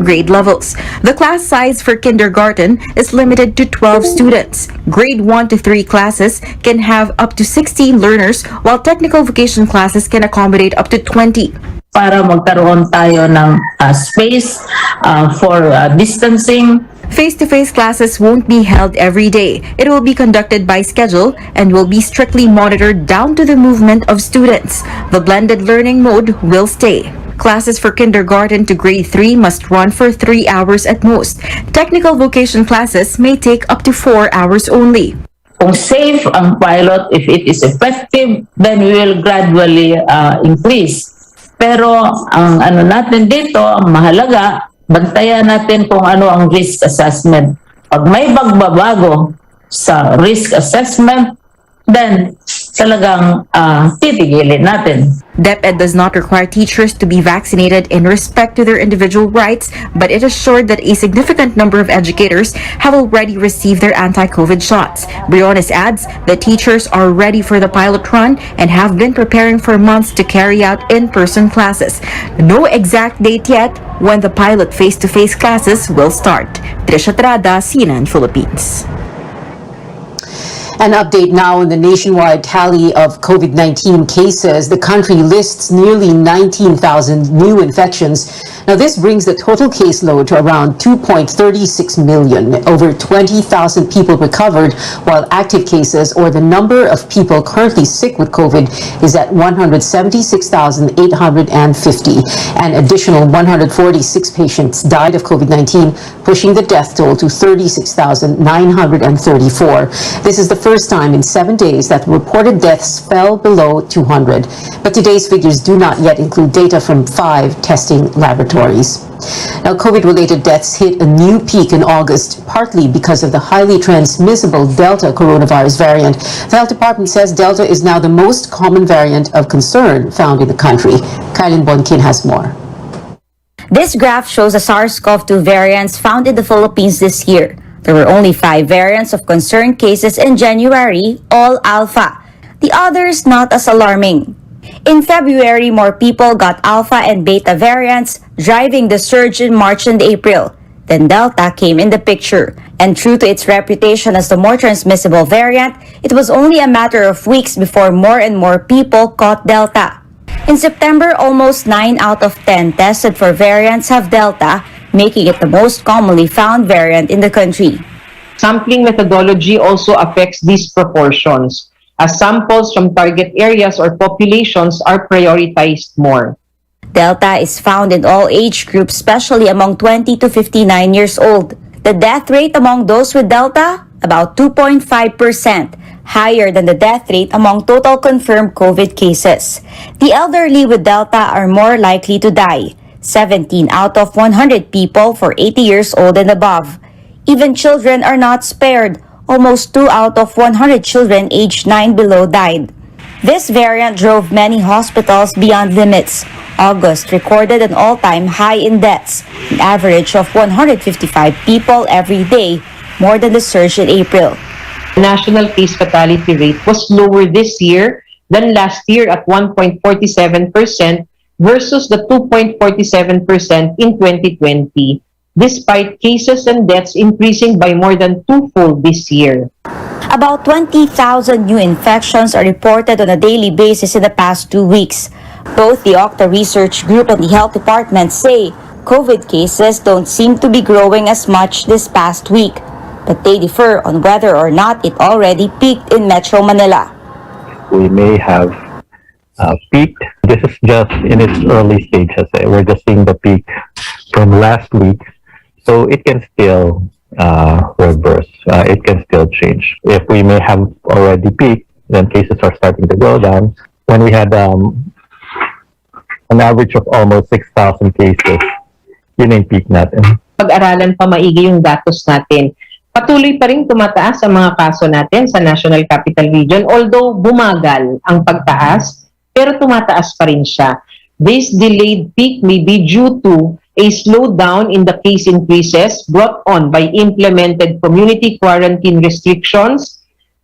grade levels. The class size for kindergarten is limited to 12 students. Grade 1 to 3 classes can have up to 16 learners, while technical vocation classes can accommodate up to 20. Para magkaroon tayo ng space for distancing. Face-to-face classes won't be held every day. It will be conducted by schedule and will be strictly monitored down to the movement of students. The blended learning mode will stay. Classes for kindergarten to grade 3 must run for 3 hours at most. Technical vocation classes may take up to 4 hours only. Kung safe ang pilot, if it is effective, then we will gradually increase. Pero ang ano natin dito, ang mahalaga, bantayan natin kung ano ang risk assessment. Pag may pagbabago sa risk assessment, then talagang titigilin natin. DepEd does not require teachers to be vaccinated in respect to their individual rights, but it assured that a significant number of educators have already received their anti-COVID shots. Briones adds that teachers are ready for the pilot run and have been preparing for months to carry out in-person classes. No exact date yet when the pilot face-to-face classes will start. Trisha Trada, CNN Philippines. An update now on the nationwide tally of COVID-19 cases. The country lists nearly 19,000 new infections. Now, this brings the total caseload to around 2.36 million. Over 20,000 people recovered, while active cases, or the number of people currently sick with COVID, is at 176,850. An additional 146 patients died of COVID-19, pushing the death toll to 36,934. This is the first time in 7 days that reported deaths fell below 200. But today's figures do not yet include data from 5 testing laboratories. Now, COVID-related deaths hit a new peak in August, partly because of the highly transmissible Delta coronavirus variant. The health department says Delta is now the most common variant of concern found in the country. Kylin Bonkin has more. This graph shows the SARS-CoV-2 variants found in the Philippines this year. There were only 5 variants of concern cases in January, all alpha. The others not as alarming. In February, more people got alpha and beta variants, driving the surge in March and April. Then Delta came in the picture. And true to its reputation as the more transmissible variant, it was only a matter of weeks before more and more people caught Delta. In September, almost 9 out of 10 tested for variants have Delta, making it the most commonly found variant in the country. Sampling methodology also affects these proportions, as samples from target areas or populations are prioritized more. Delta is found in all age groups, especially among 20 to 59 years old. The death rate among those with Delta, about 2.5%, higher than the death rate among total confirmed COVID cases. The elderly with Delta are more likely to die, 17 out of 100 people for 80 years old and above. Even children are not spared. Almost 2 out of 100 children aged 9 below died. This variant drove many hospitals beyond limits. August recorded an all-time high in deaths, an average of 155 people every day, more than the surge in April. The national case fatality rate was lower this year than last year at 1.47% versus the 2.47% in 2020. Despite cases and deaths increasing by more than twofold this year. About 20,000 new infections are reported on a daily basis in the past 2 weeks. Both the Octa Research Group and the Health Department say COVID cases don't seem to be growing as much this past week, but they differ on whether or not it already peaked in Metro Manila. We may have peaked. This is just in its early stages. We're just seeing the peak from last week. So it can still reverse. It can still change. If we may have already peaked, then cases are starting to go down. When we had an average of almost 6,000 cases, yun yung peak natin. Pag-aralan pa maigi yung datos natin. Patuloy pa rin tumataas ang mga kaso natin sa National Capital Region, although bumagal ang pagtaas, pero tumataas pa rin siya. This delayed peak may be due to a slowdown in the case increases brought on by implemented community quarantine restrictions,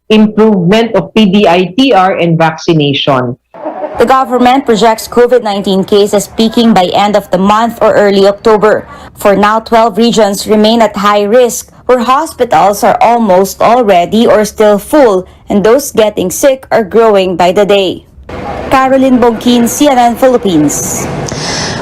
improvement of PDITR, and vaccination. The government projects COVID-19 cases peaking by end of the month or early October. For now, 12 regions remain at high risk, where hospitals are almost already or still full, and those getting sick are growing by the day. Caroline Bongkin, CNN Philippines.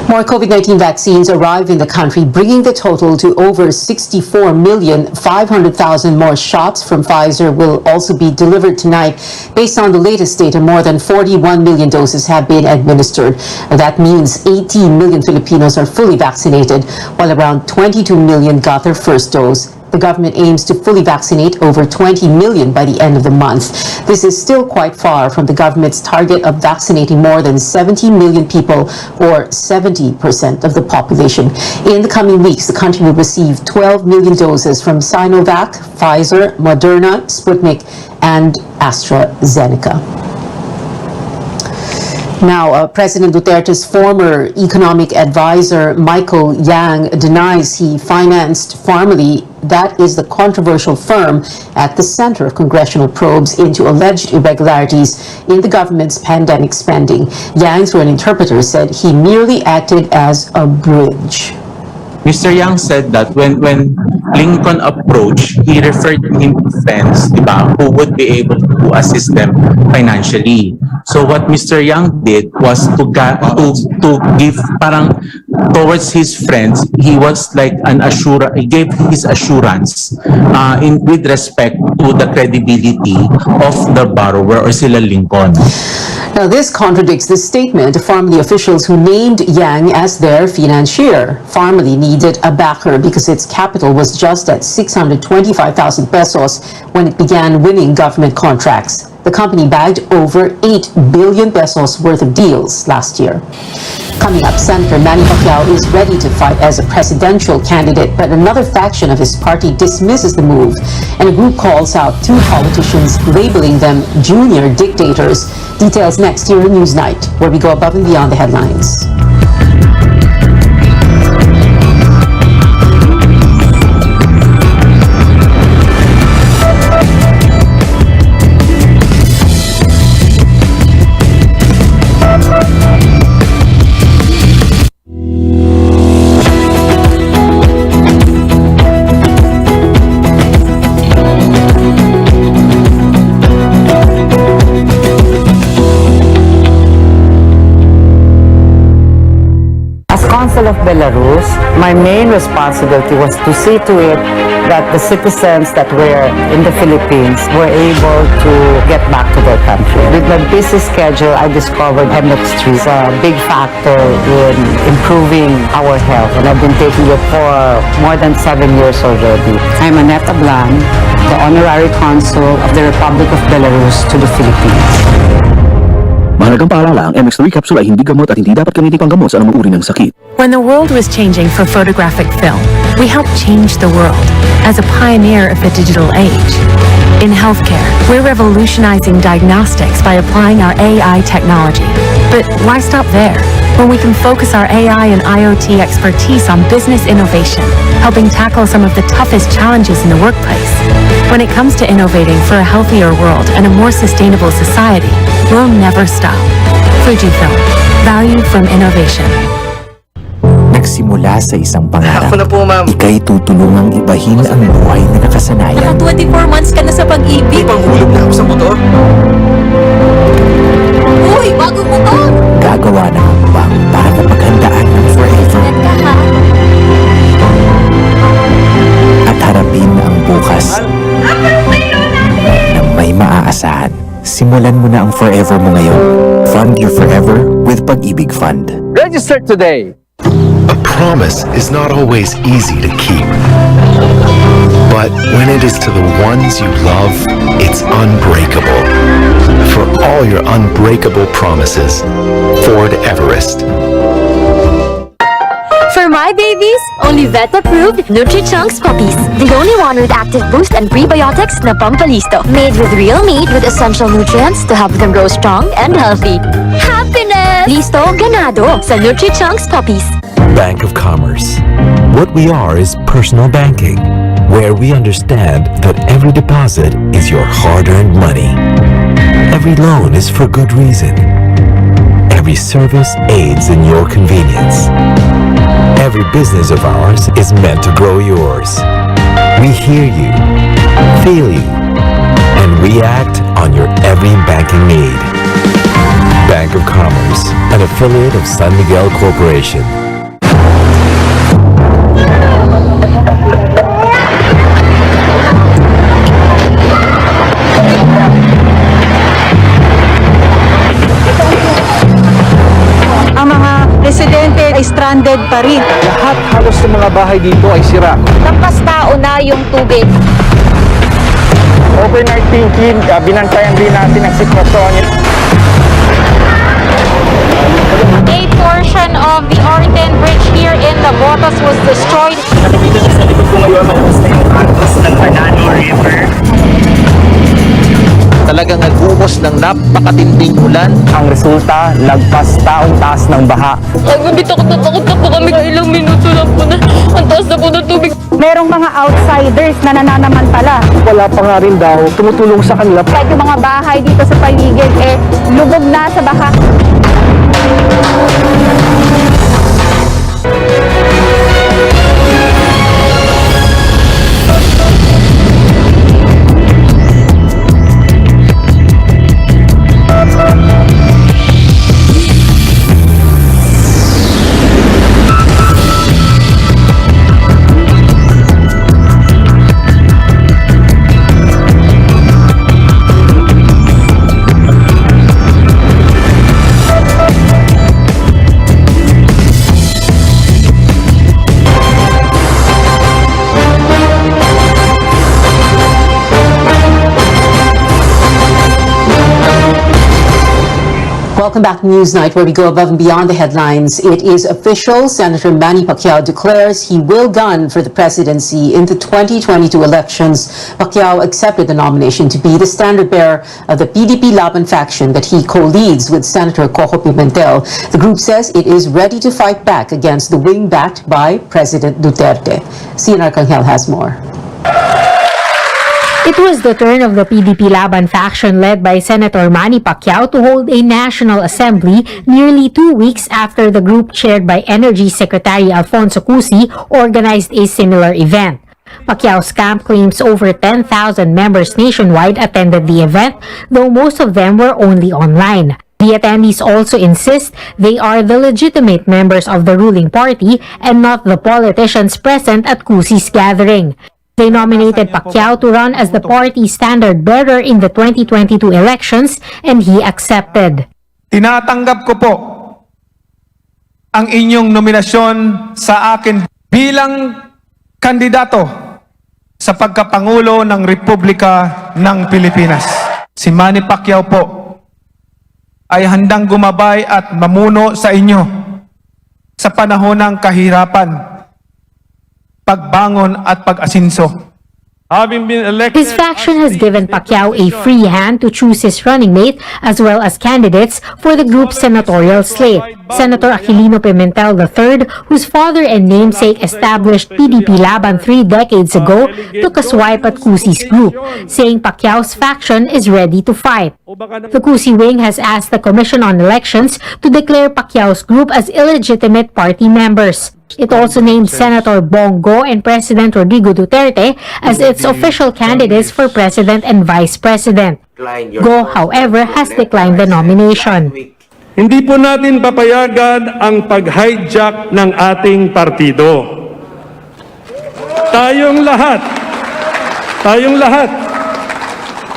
More COVID-19 vaccines arrive in the country, bringing the total to over 64,500,000 more shots from Pfizer will also be delivered tonight. Based on the latest data, more than 41 million doses have been administered. That means 18 million Filipinos are fully vaccinated, while around 22 million got their first dose. The government aims to fully vaccinate over 20 million by the end of the month. This is still quite far from the government's target of vaccinating more than 70 million people, or 70% of the population. In the coming weeks, the country will receive 12 million doses from Sinovac, Pfizer, Moderna, Sputnik, and AstraZeneca. Now, President Duterte's former economic advisor, Michael Yang, denies he financed Pharmaly. That is the controversial firm at the center of congressional probes into alleged irregularities in the government's pandemic spending. Yang, through an interpreter, said he merely acted as a bridge. Mr. Yang said that when Lincoln approached, he referred him to friends, diba, who would be able to assist them financially. So what Mr. Yang did was to give parang towards his friends, he was like he gave his assurance with respect to the credibility of the borrower or sila Lincoln. Now, this contradicts the statement of Pharmaly officials who named Yang as their financier. Pharmaly needed a backer because its capital was just at 625,000 pesos when it began winning government contracts. The company bagged over 8 billion pesos worth of deals last year. Coming up, Senator Manny Pacquiao is ready to fight as a presidential candidate, but another faction of his party dismisses the move, and a group calls out two politicians, labeling them junior dictators. Details next here in Newsnight, where we go above and beyond the headlines. Consul of Belarus, my main responsibility was to see to it that the citizens that were in the Philippines were able to get back to their country. With my busy schedule, I discovered Hemex3 is a big factor in improving our health, and I've been taking it for more than 7 years already. I'm Annette Ablan, the Honorary Consul of the Republic of Belarus to the Philippines. Mahalagang paalala, ang MX3 capsule ay hindi gamot at hindi dapat gamitin panggamot sa anumang uri ng sakit. When the world was changing for photographic film, we helped change the world as a pioneer of the digital age. In healthcare, we're revolutionizing diagnostics by applying our AI technology. But why stop there? When we can focus our AI and IoT expertise on business innovation, helping tackle some of the toughest challenges in the workplace. When it comes to innovating for a healthier world and a more sustainable society, we'll never stop. Fujifilm, value from innovation. Nagsimula sa isang pangarap. Ako na po, ma'am. Ika'y tutulungang ibahin ang buhay na nakasanayan. Naka 24 months ka na sa pag-ibig. Panghulog na ako sa motor. Uy, bagong motor! Gagawa ng hakbang para mapaghandaan ng forever. At harapin ang bukas na may maaasahan. Simulan mo na ang forever mo ngayon. Fund your forever with Pag-ibig Fund. Register today! A promise is not always easy to keep. But when it is to the ones you love, it's unbreakable. For all your unbreakable promises, Ford Everest. For my babies, only vet-approved Nutri-Chunks puppies. The only one with active boost and prebiotics na Pampalisto. Made with real meat with essential nutrients to help them grow strong and healthy. Happiness! Listo, ganado sa Nutri-Chunks puppies. Bank of Commerce. What we are is personal banking, where we understand that every deposit is your hard-earned money. Every loan is for good reason. every service aids in your convenience. Every business of ours is meant to grow yours. We hear you, feel you, and react on your every banking need. Bank of Commerce, an affiliate of San Miguel Corporation. Ang mga residente ay stranded pa rin. Lahat halos ng mga bahay dito ay sira. Lampas tao na yung tubig. Overnight thinking, binantayan din natin ang sitwasyon. A portion of the Orten Bridge here in Navotas was destroyed. Dito sa likod ko ngayon, maubos na yung arcos ng Panano River. Talagang nagbuhos ng napakatinding ulan. Ang resulta, lagpas taong taas ng baha. Gabi takot na po kami. Ilang minuto lang po na ang taas na po ng tubig. Merong mga outsiders na nananamantala. Wala pa nga rin daw tumutulong sa kanila. Kahit yung mga bahay dito sa paligid, lubog na sa baha. Welcome back to Newsnight, where we go above and beyond the headlines. It is official. Senator Manny Pacquiao declares he will gun for the presidency in the 2022 elections. Pacquiao accepted the nomination to be the standard bearer of the PDP Laban faction that he co-leads with Senator Coco Pimentel. The group says it is ready to fight back against the wing backed by President Duterte. Cian Arcangel has more. It was the turn of the PDP Laban faction led by Senator Manny Pacquiao to hold a National Assembly nearly 2 weeks after the group chaired by Energy Secretary Alfonso Cusi organized a similar event. Pacquiao's camp claims over 10,000 members nationwide attended the event, though most of them were only online. The attendees also insist they are the legitimate members of the ruling party and not the politicians present at Cusi's gathering. They nominated Pacquiao to run as the party's standard bearer in the 2022 elections, and he accepted. Tinatanggap ko po ang inyong nominasyon sa akin bilang kandidato sa pagkapangulo ng Republika ng Pilipinas. Si Manny Pacquiao po ay handang gumabay at mamuno sa inyo sa panahon ng kahirapan, pagbangon at pag-asinso. His faction has given Pacquiao a free hand to choose his running mate as well as candidates for the group's senatorial slate. Senator Aquilino Pimentel III, whose father and namesake established PDP Laban 3 decades ago, took a swipe at Cusi's group, saying Pacquiao's faction is ready to fight. The Cusi wing has asked the Commission on Elections to declare Pacquiao's group as illegitimate party members. It also named Senator Bongo and President Rodrigo Duterte as its official candidates for President and Vice President. Go, however, has declined the nomination. Hindi po natin papayagan ang pag-hijack ng ating partido. Tayong lahat,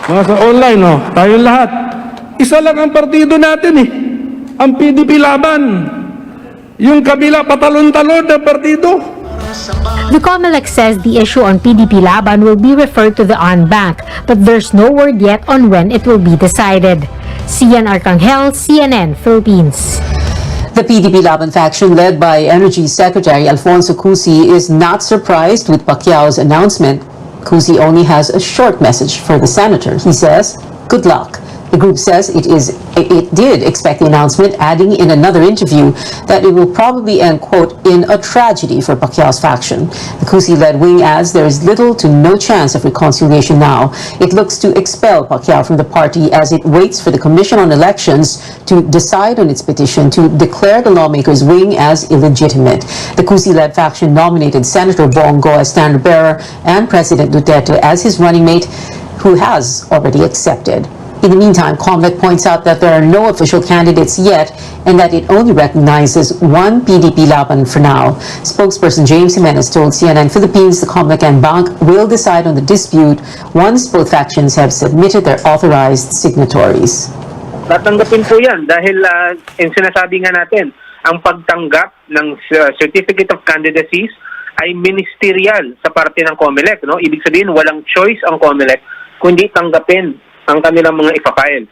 mga sa online, tayong lahat, isa lang ang partido natin ang PDP Laban. Yung kabila patalon-talon na partido. The COMELEC says the issue on PDP Laban will be referred to the ONBank, but there's no word yet on when it will be decided. Cian Arcangel, CNN, Philippines. The PDP Laban faction led by Energy Secretary Alfonso Cusi is not surprised with Pacquiao's announcement. Cusi only has a short message for the senator. He says, "Good luck. The group says it did expect the announcement, adding in another interview that it will probably end, quote, in a tragedy for Pacquiao's faction. The Cusi-led wing adds there is little to no chance of reconciliation now. It looks to expel Pacquiao from the party as it waits for the Commission on Elections to decide on its petition to declare the lawmakers' wing as illegitimate. The Cusi-led faction nominated Senator Bongo as standard bearer and President Duterte as his running mate, who has already accepted. In the meantime, COMELEC points out that there are no official candidates yet and that it only recognizes one PDP laban for now. Spokesperson James Jimenez told CNN Philippines the COMELEC and Bank will decide on the dispute once both factions have submitted their authorized signatories. Tatanggapin po yan dahil yung sinasabi nga natin, ang pagtanggap ng Certificate of Candidacies ay ministerial sa parte ng COMELEC. No? Ibig sabihin, walang choice ang COMELEC kundi tanggapin ang kanilang mga ipafile.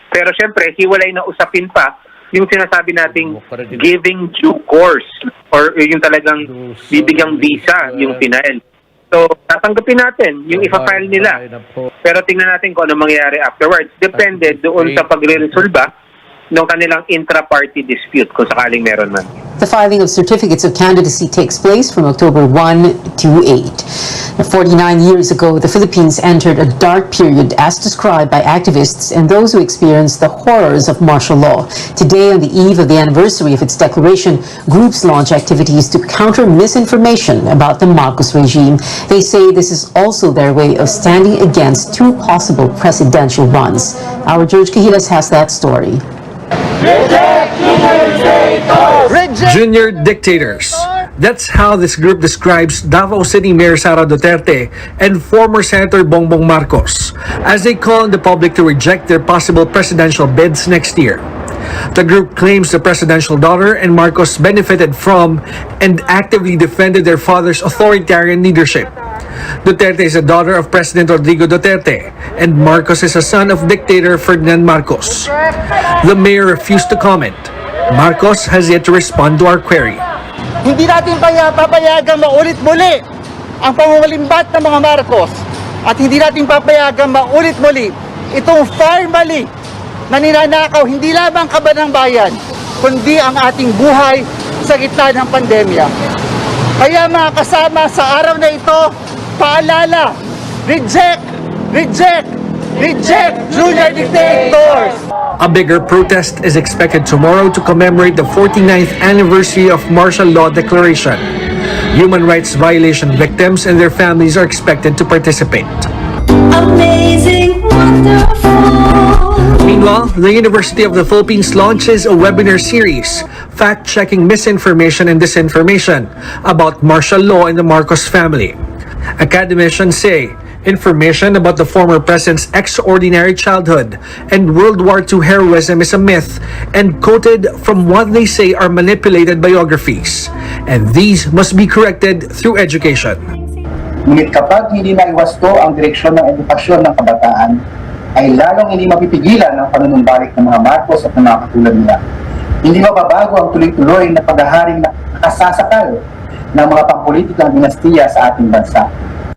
Pero syempre, hiwalay na usapin pa yung sinasabi nating giving due course or yung talagang bibigyang visa yung final. So, tatanggapin natin yung ipafile nila. Pero tingnan natin kung ano mangyayari afterwards. Depende doon sa pagre-resolba ng kanilang intra-party dispute kung sakaling meron man. The filing of certificates of candidacy takes place from October 1 to 8. 49 years ago, the Philippines entered a dark period as described by activists and those who experienced the horrors of martial law. Today, on the eve of the anniversary of its declaration, groups launch activities to counter misinformation about the Marcos regime. They say this is also their way of standing against two possible presidential runs. Our George Cahilas has that story. Junior dictators. That's how this group describes Davao City Mayor Sara Duterte and former Senator Bongbong Marcos as they call on the public to reject their possible presidential bids next year. The group claims the presidential daughter and Marcos benefited from and actively defended their father's authoritarian leadership. Duterte is a daughter of President Rodrigo Duterte and Marcos is a son of dictator Ferdinand Marcos. The mayor refused to comment. Marcos has yet to respond to our query. Hindi natin papayagan maulit-muli ang pangungulimbat ng mga Marcos at hindi natin papayagan maulit-muli itong formally na ninanakaw hindi lamang kaban ng bayan kundi ang ating buhay sa gitna ng pandemya. Kaya mga kasama sa araw na ito, paalala, reject, reject, reject junior dictators! A bigger protest is expected tomorrow to commemorate the 49th anniversary of martial law declaration. Human rights violation victims and their families are expected to participate. Amazing, wonderful. Meanwhile, the University of the Philippines launches a webinar series fact-checking misinformation and disinformation about martial law in the Marcos family. Academicians say information about the former president's extraordinary childhood and World War II heroism is a myth and quoted from what they say are manipulated biographies. And these must be corrected through education. Ngunit kapag hindi naiwasto ang direksyon ng edukasyon ng kabataan, ay lalong hindi mapipigilan ang panunumbalik ng mga Marcos at ng mga katulad nila. Hindi mababago ang tuloy-tuloy na paghaharing nakasasakal ng mga pampolitikang dinastiya sa ating bansa.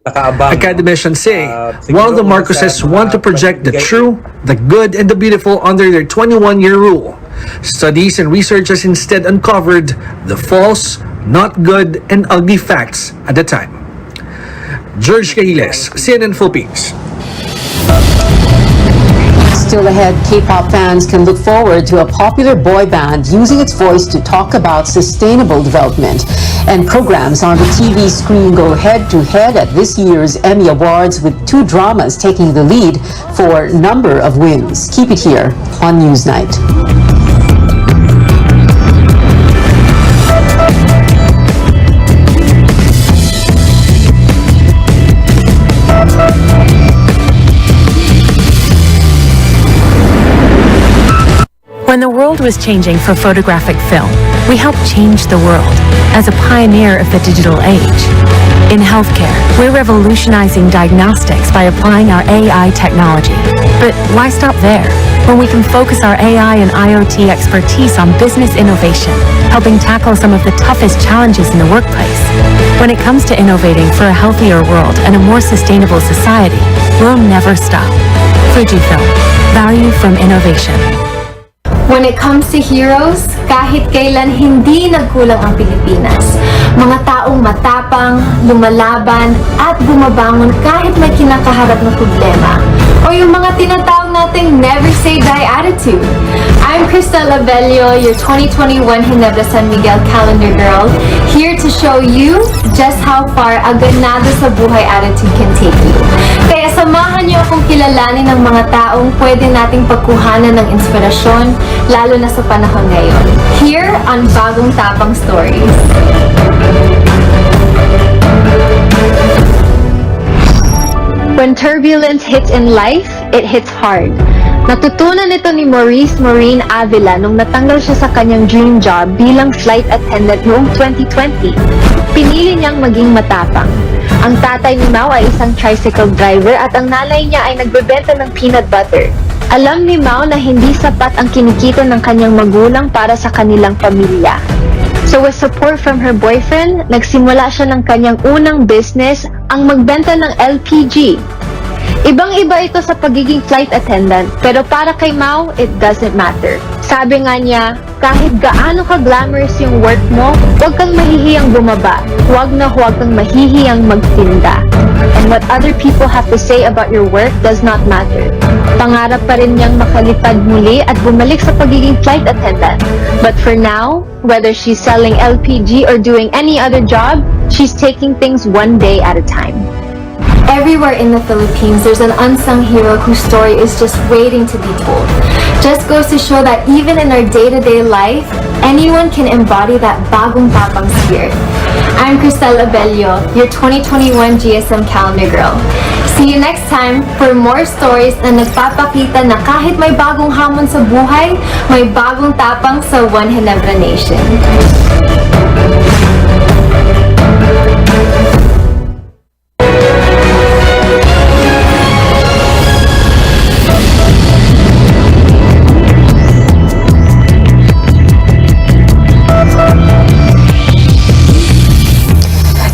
Academicians say, while the Marcoses want to project the true, the good, and the beautiful under their 21-year rule, studies and research has instead uncovered the false, not good, and ugly facts at the time. George Cahiles, CNN Philippines. Still ahead, K-pop fans can look forward to a popular boy band using its voice to talk about sustainable development. And programs on the TV screen go head-to-head at this year's Emmy Awards with two dramas taking the lead for a number of wins. Keep it here on Newsnight. When the world was changing for photographic film, we helped change the world as a pioneer of the digital age. In healthcare, we're revolutionizing diagnostics by applying our AI technology. But why stop there, when we can focus our AI and IoT expertise on business innovation, helping tackle some of the toughest challenges in the workplace? When it comes to innovating for a healthier world and a more sustainable society, we'll never stop. Fujifilm. Value from innovation. When it comes to heroes, kahit kailan hindi nagkulang ang Pilipinas. Mga taong matapang, lumalaban, at bumabangon kahit may kinakaharap na problema. O yung mga tinatawag nating never say die attitude. I'm Cristel Abello, your 2021 Ginebra San Miguel Calendar Girl, here to show you just how far a ganado sa buhay attitude can take you. Kaya samahan niyo akong kilalanin ng mga taong pwede nating pagkuhanan ng inspirasyon, lalo na sa panahon ngayon. Here on Bagong Tapang Stories. When turbulence hits in life, it hits hard. Natutunan ito ni Maurice Maureen Avila nung natanggal siya sa kanyang dream job bilang flight attendant noong 2020. Pinili niyang maging matapang. Ang tatay ni Mau ay isang tricycle driver at ang nanay niya ay nagbebenta ng peanut butter. Alam ni Mau na hindi sapat ang kinikita ng kanyang magulang para sa kanilang pamilya. So with support from her boyfriend, nagsimula siya ng kanyang unang business, ang magbenta ng LPG. Ibang-iba ito sa pagiging flight attendant, pero para kay Mau, it doesn't matter. Sabi nga niya, kahit gaano ka-glamorous yung work mo, huwag kang mahihiyang bumaba, huwag kang mahihiyang magtinda. And what other people have to say about your work does not matter. Pangarap pa rin niyang makalipad muli at bumalik sa pagiging flight attendant. But for now, whether she's selling LPG or doing any other job, she's taking things one day at a time. Everywhere in the Philippines, there's an unsung hero whose story is just waiting to be told. Just goes to show that even in our day-to-day life, anyone can embody that bagong tapang spirit. I'm Cristel Abello, your 2021 GSM Calendar Girl. See you next time for more stories na nagpapakita na kahit may bagong hamon sa buhay, may bagong tapang sa One Ginebra Nation.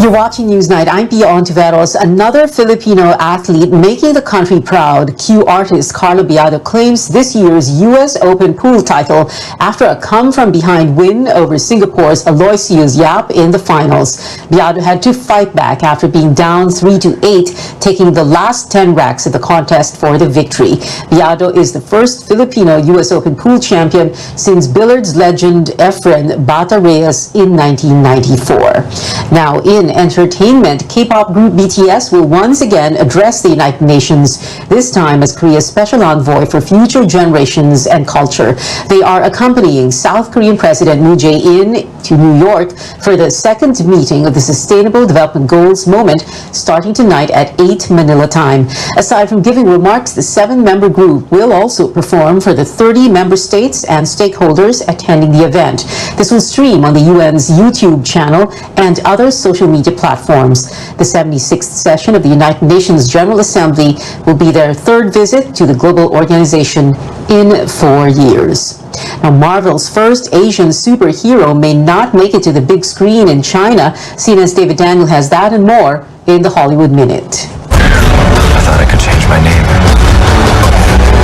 You're watching Newsnight. I'm Pia Ontiveros. Another Filipino athlete making the country proud, Q artist Carlo Biado claims this year's U.S. Open pool title after a come-from-behind win over Singapore's Aloysius Yap in the finals. Biado had to fight back after being down 3-8, taking the last 10 racks of the contest for the victory. Biado is the first Filipino U.S. Open pool champion since billiards legend Efren Bata Reyes in 1994. Now, in entertainment, K-pop group BTS will once again address the United Nations, this time as Korea's special envoy for future generations and culture. They are accompanying South Korean President Moon Jae-in to New York for the second meeting of the Sustainable Development Goals moment, starting tonight at 8 Manila time. Aside from giving remarks, the 7-member group will also perform for the 30 member states and stakeholders attending the event. This will stream on the UN's YouTube channel and other social media platforms. The 76th session of the United Nations General Assembly will be their third visit to the global organization in 4 years. Now, Marvel's first Asian superhero may not make it to the big screen in China. CNN's David Daniel has that and more in the Hollywood Minute. I thought I could change my name.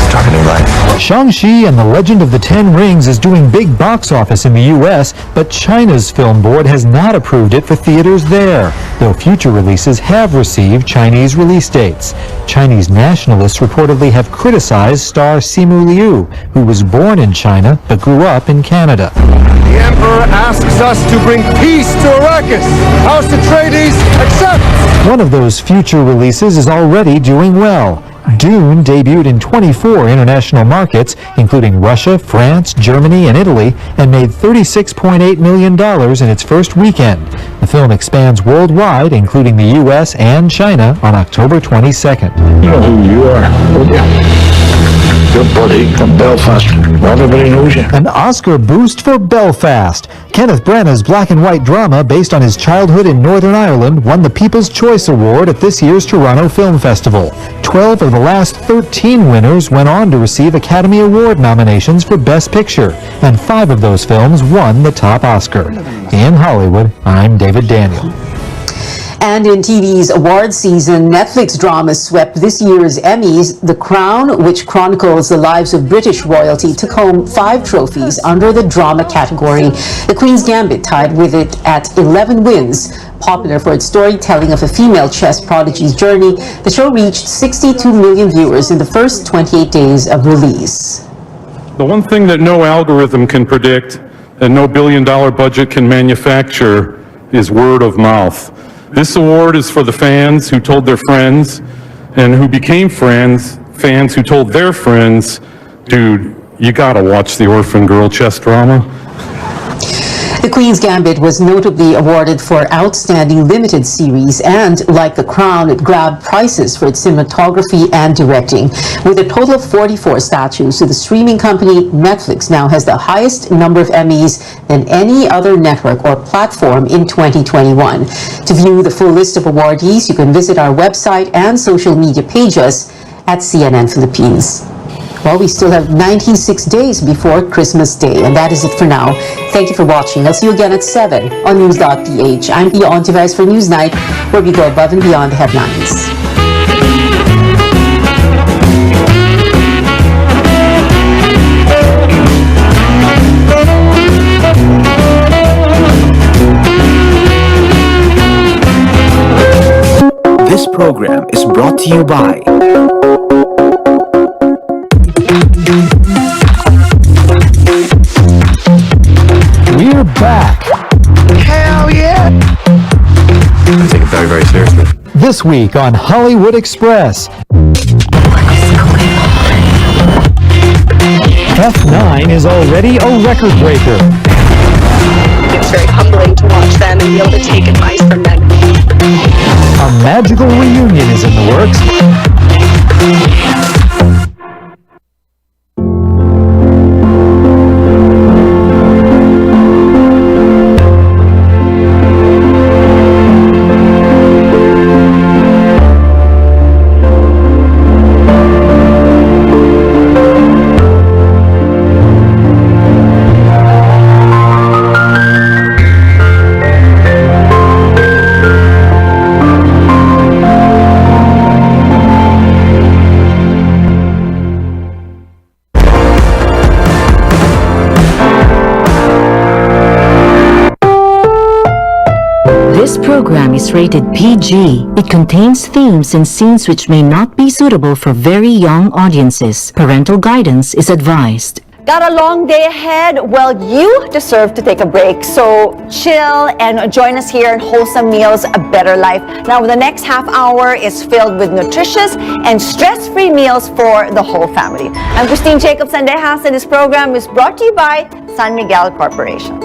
Start a new life. Shang-Chi and the Legend of the Ten Rings is doing big box office in the U.S., but China's film board has not approved it for theaters there, though future releases have received Chinese release dates. Chinese nationalists reportedly have criticized star Simu Liu, who was born in China but grew up in Canada. The Emperor asks us to bring peace to Arrakis. House Atreides accepts! One of those future releases is already doing well. Dune debuted in 24 international markets, including Russia, France, Germany, and Italy, and made $36.8 million in its first weekend. The film expands worldwide, including the U.S. and China, on October 22nd. You know who you are, don't you? Your buddy from Belfast. Everybody knows you. An Oscar boost for Belfast. Kenneth Branagh's black and white drama based on his childhood in Northern Ireland won the People's Choice Award at this year's Toronto Film Festival. 12 of the last 13 winners went on to receive Academy Award nominations for Best Picture, and 5 of those films won the top Oscar. In Hollywood, I'm David Daniel. And in TV's award season, Netflix drama swept this year's Emmys. The Crown, which chronicles the lives of British royalty, took home 5 trophies under the drama category. The Queen's Gambit tied with it at 11 wins. Popular for its storytelling of a female chess prodigy's journey, the show reached 62 million viewers in the first 28 days of release. The one thing that no algorithm can predict and no billion-dollar budget can manufacture is word of mouth. This award is for the fans who told their friends and who became fans who told their friends, dude, you gotta watch the Orphan Girl chess drama. The Queen's Gambit was notably awarded for Outstanding Limited Series, and like The Crown, it grabbed prizes for its cinematography and directing. With a total of 44 statues to the streaming company, Netflix now has the highest number of Emmys than any other network or platform in 2021. To view the full list of awardees, you can visit our website and social media pages at CNN Philippines. Well, we still have 96 days before Christmas Day, and that is it for now. Thank you for watching. I'll see you again at 7 on News.ph. I'm Pia Ontiveros for Newsnight, where we go above and beyond the headlines. This program is brought to you by We're back. Hell yeah! I take it very, very seriously. This week on Hollywood Express. F9 is already a record breaker. It's very humbling to watch them and be able to take advice from them. A magical reunion is in the works. This program is rated PG. It contains themes and scenes which may not be suitable for very young audiences. Parental guidance is advised. Got a long day ahead? Well, you deserve to take a break. So chill and join us here in Wholesome Meals, A Better Life. Now, the next half hour is filled with nutritious and stress-free meals for the whole family. I'm Christine Jacobs Sandejas, and this program is brought to you by San Miguel Corporation.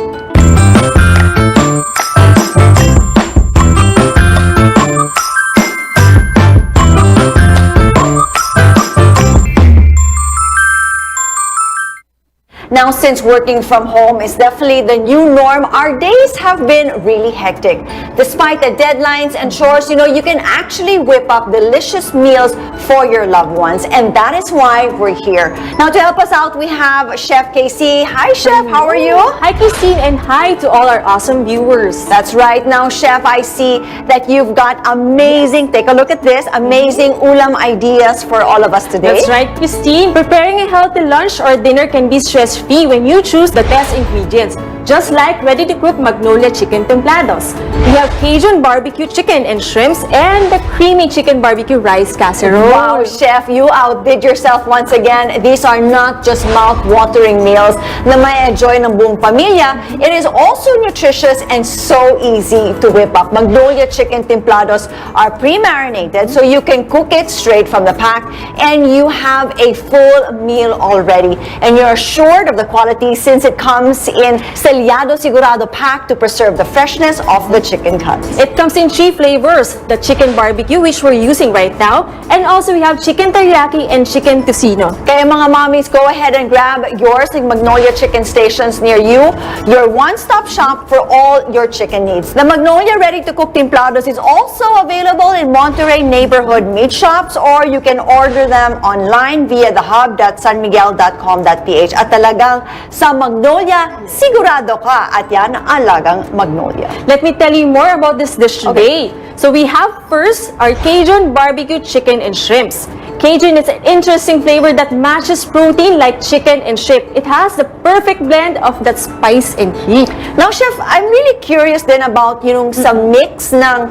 Now, since working from home is definitely the new norm, our days have been really hectic. Despite the deadlines and chores, you can actually whip up delicious meals for your loved ones. And that is why we're here. Now, to help us out, we have Chef KC. Hi, Chef. How are you? Hi, Christine, and hi to all our awesome viewers. That's right. Now, Chef, I see that you've got amazing, take a look at this, amazing ulam ideas for all of us today. That's right, Christine. Preparing a healthy lunch or dinner can be stress-free when you choose the best ingredients, just like ready-to-cook Magnolia chicken templados. We have Cajun barbecue chicken and shrimps, and the creamy chicken barbecue rice casserole. Wow, Chef, you outdid yourself once again. These are not just mouth-watering meals na may enjoy ng buong pamilya. It is also nutritious and so easy to whip up. Magnolia chicken templados are pre-marinated, so you can cook it straight from the pack, and you have a full meal already. And you're assured of the quality since it comes in Sellado Sigurado pack to preserve the freshness of the chicken cuts. It comes in 3 flavors, the chicken barbecue, which we're using right now, and also we have chicken teriyaki and chicken tocino. Kaya mga mommies, go ahead and grab yours in Magnolia Chicken Stations near you, your one-stop shop for all your chicken needs. The Magnolia ready-to-cook templados is also available in Monterey neighborhood meat shops, or you can order them online via thehub.sanmiguel.com.ph. At talagang sa Magnolia, sigurado sigurado ka at yan ang alagang Magnolia. Let me tell you more about this dish today. So we have first our Cajun barbecue chicken and shrimps. Cajun is an interesting flavor that matches protein like chicken and shrimp. It has the perfect blend of that spice and heat. Now, Chef, I'm really curious din about yung sa mix ng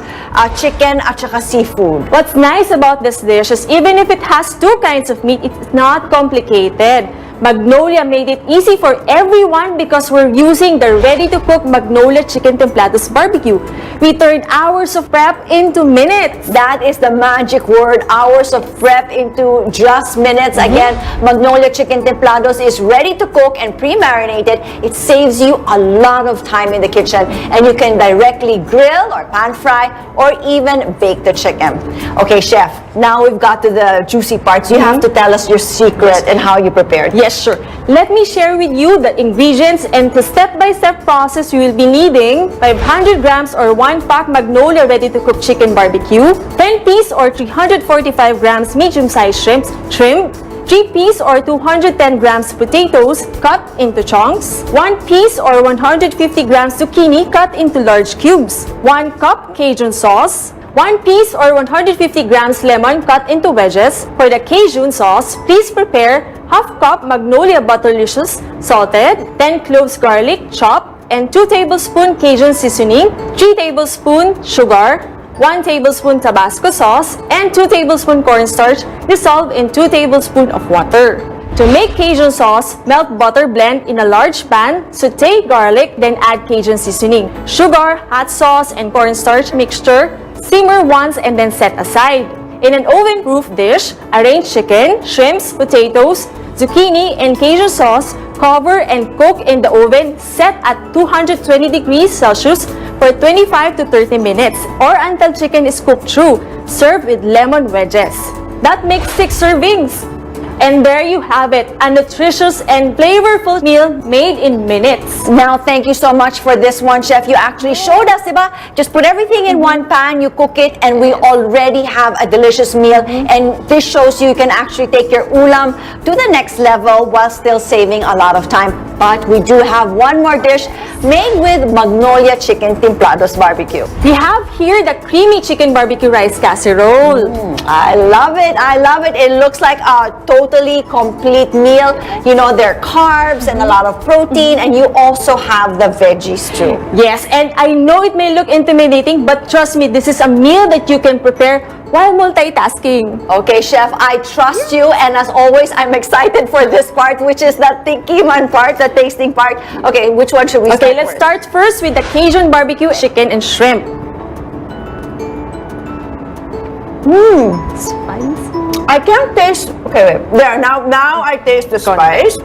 chicken at saka seafood. What's nice about this dish is even if it has two kinds of meat, it's not complicated. Magnolia made it easy for everyone because we're using the ready-to-cook Magnolia Chicken Templados Barbecue. We turned hours of prep into minutes. That is the magic word, hours of prep into just minutes. Again, Magnolia Chicken Templados is ready to cook and pre-marinated. It saves you a lot of time in the kitchen, and you can directly grill or pan fry or even bake the chicken. Okay, Chef, now we've got to the juicy parts. You have to tell us your secret and how you prepared. Yes, sure. Let me share with you the ingredients and the step-by-step process you will be needing. 500 grams or 1 pack Magnolia ready-to-cook chicken barbecue, 10-piece or 345 grams medium-sized shrimp, 3-piece or 210 grams potatoes cut into chunks, 1 piece or 150 grams zucchini cut into large cubes, 1 cup Cajun sauce, 1 piece or 150 grams lemon cut into wedges. For the Cajun sauce, please prepare half cup Magnolia Butterlicious salted, 10 cloves garlic chopped, and 2 tablespoon Cajun seasoning, 3 tablespoon sugar, 1 tablespoon Tabasco sauce, and 2 tablespoon cornstarch dissolved in 2 tablespoon of water. To make Cajun sauce, melt butter blend in a large pan, saute garlic, then add Cajun seasoning, sugar, hot sauce, and cornstarch mixture. Simmer once and then set aside. In an oven-proof dish, arrange chicken, shrimps, potatoes, zucchini, and Cajun sauce. Cover and cook in the oven set at 220 degrees Celsius for 25 to 30 minutes or until chicken is cooked through. Serve with lemon wedges. That makes 6 servings. And there you have it, a nutritious and flavorful meal made in minutes. Now, thank you so much for this one, Chef. You actually showed us, diba? Just put everything in one pan, you cook it, and we already have a delicious meal. And this shows you can actually take your ulam to the next level while still saving a lot of time. But we do have one more dish made with Magnolia Chicken Templados Barbecue. We have here the creamy chicken barbecue rice casserole. I love it. I love it. It looks like a totally complete meal. You know, there are carbs and a lot of protein, and you also have the veggies too. Yes, and I know it may look intimidating, but trust me, this is a meal that you can prepare while multitasking. Okay, Chef, I trust you, and as always, I'm excited for this part, which is the tikiman part, the tasting part. Okay, which one should we start Okay, let's start first with the Cajun barbecue chicken and shrimp. Spicy. I can't taste. Okay, wait. There. Now I taste the spice.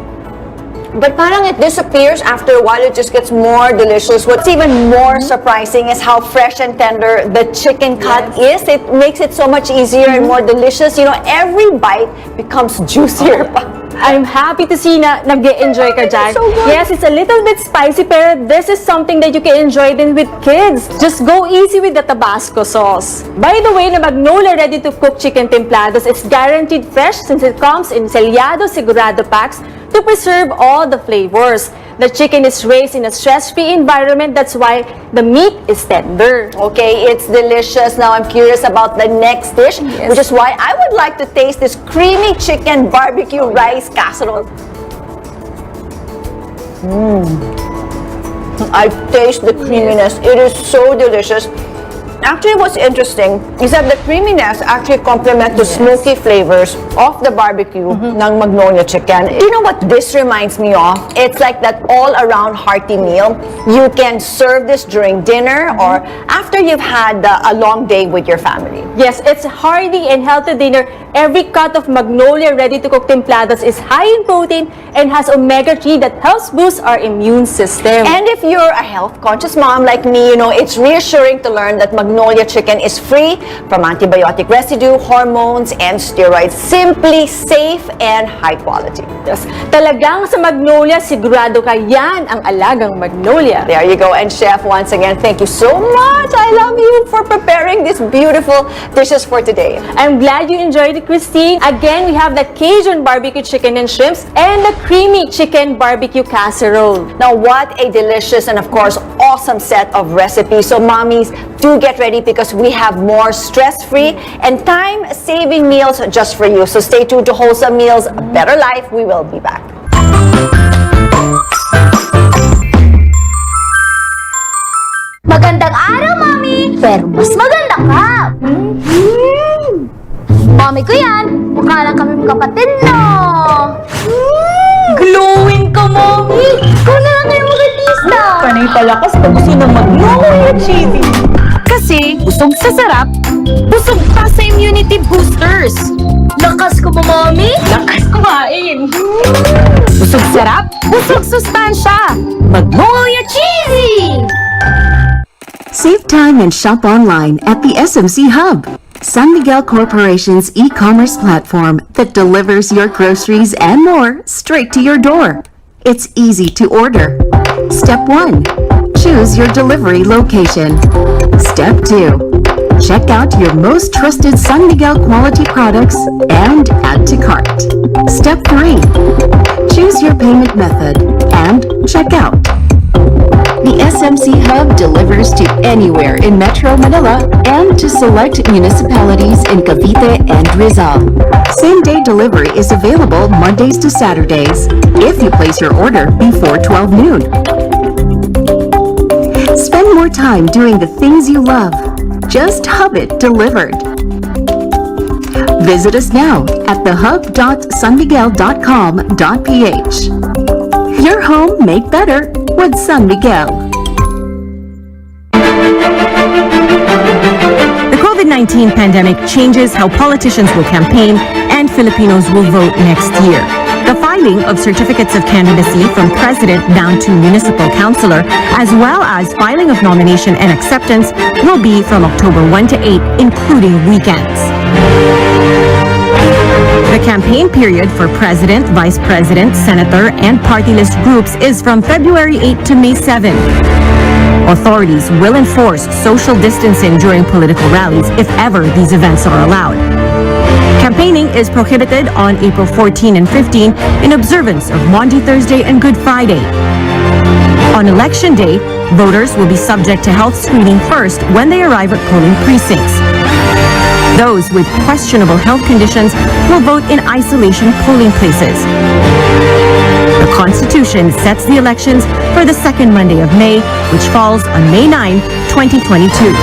But parang it disappears after a while. It just gets more delicious. What's even more surprising is how fresh and tender the chicken cut is. It makes it so much easier and more delicious. You know, every bite becomes juicier. I'm happy to see na nag-enjoy ka dyan. So good. Yes, it's a little bit spicy, pero this is something that you can enjoy din with kids. Just go easy with the Tabasco sauce. By the way, the Magnolia ready-to-cook chicken templados is guaranteed fresh since it comes in sellado segurado packs to preserve all the flavors. The chicken is raised in a stress-free environment. That's why the meat is tender. Okay, it's delicious. Now I'm curious about the next dish, which is why I would like to taste this creamy chicken barbecue rice casserole. I taste the creaminess. It is so delicious. Actually, what's interesting is that the creaminess actually complements the smoky flavors of the barbecue ng Magnolia chicken. You know what this reminds me of? It's like that all-around hearty meal. You can serve this during dinner or after you've had a long day with your family. Yes, it's a hearty and healthy dinner. Every cut of Magnolia ready-to-cook templados is high in protein and has omega-3 that helps boost our immune system. And if you're a health-conscious mom like me, you know, it's reassuring to learn that Magnolia Magnolia Chicken is free from antibiotic residue, hormones, and steroids. Simply safe and high quality. Yes. Talagang sa Magnolia, sigurado ka yan ang alagang Magnolia. There you go. And Chef, once again, thank you so much. I love you for preparing these beautiful dishes for today. I'm glad you enjoyed it, Christine. Again, we have the Cajun barbecue chicken and shrimps and the creamy chicken barbecue casserole. Now, what a delicious and, of course, awesome set of recipes. So, mommies, do get ready because we have more stress-free and time-saving meals just for you. So, stay tuned to Wholesome Meals, A Better Life. We will be back. Magandang araw, Mami! Pero mas maganda ka! Mami ko yan! Mukha lang kami magkapatid, no? Glowing ka, Mami! Ikaw na lang kayo mag-artista! Panay palakas pag gusto ng Magnolia Cheesy. Kasi busog sa sarap, busog pa sa immunity boosters. Lakas ko ba, Mami? Lakas kumain. Busog sarap, busog sustansya. Magnolia Cheesy! Save time and shop online at the SMC Hub, San Miguel Corporation's e-commerce platform that delivers your groceries and more straight to your door. It's easy to order. Step 1. Choose your delivery location. Step 2. Check out your most trusted San Miguel quality products and add to cart. Step 3. Choose your payment method and check out. The SMC Hub delivers to anywhere in Metro Manila and to select municipalities in Cavite and Rizal. Same-day delivery is available Mondays to Saturdays if you place your order before 12 noon. Spend more time doing the things you love. Just Hub it delivered. Visit us now at thehub.sanmiguel.com.ph. Your home made better with San Miguel. The COVID-19 pandemic changes how politicians will campaign and Filipinos will vote next year. The filing of certificates of candidacy from president down to municipal councilor, as well as filing of nomination and acceptance, will be from October 1 to 8, including weekends. The campaign period for president, vice president, senator, and party list groups is from February 8 to May 7. Authorities will enforce social distancing during political rallies if ever these events are allowed. Campaigning is prohibited on April 14 and 15 in observance of Maundy Thursday and Good Friday. On Election Day, voters will be subject to health screening first when they arrive at polling precincts. Those with questionable health conditions will vote in isolation polling places. The Constitution sets the elections for the second Monday of May, which falls on May 9, 2022.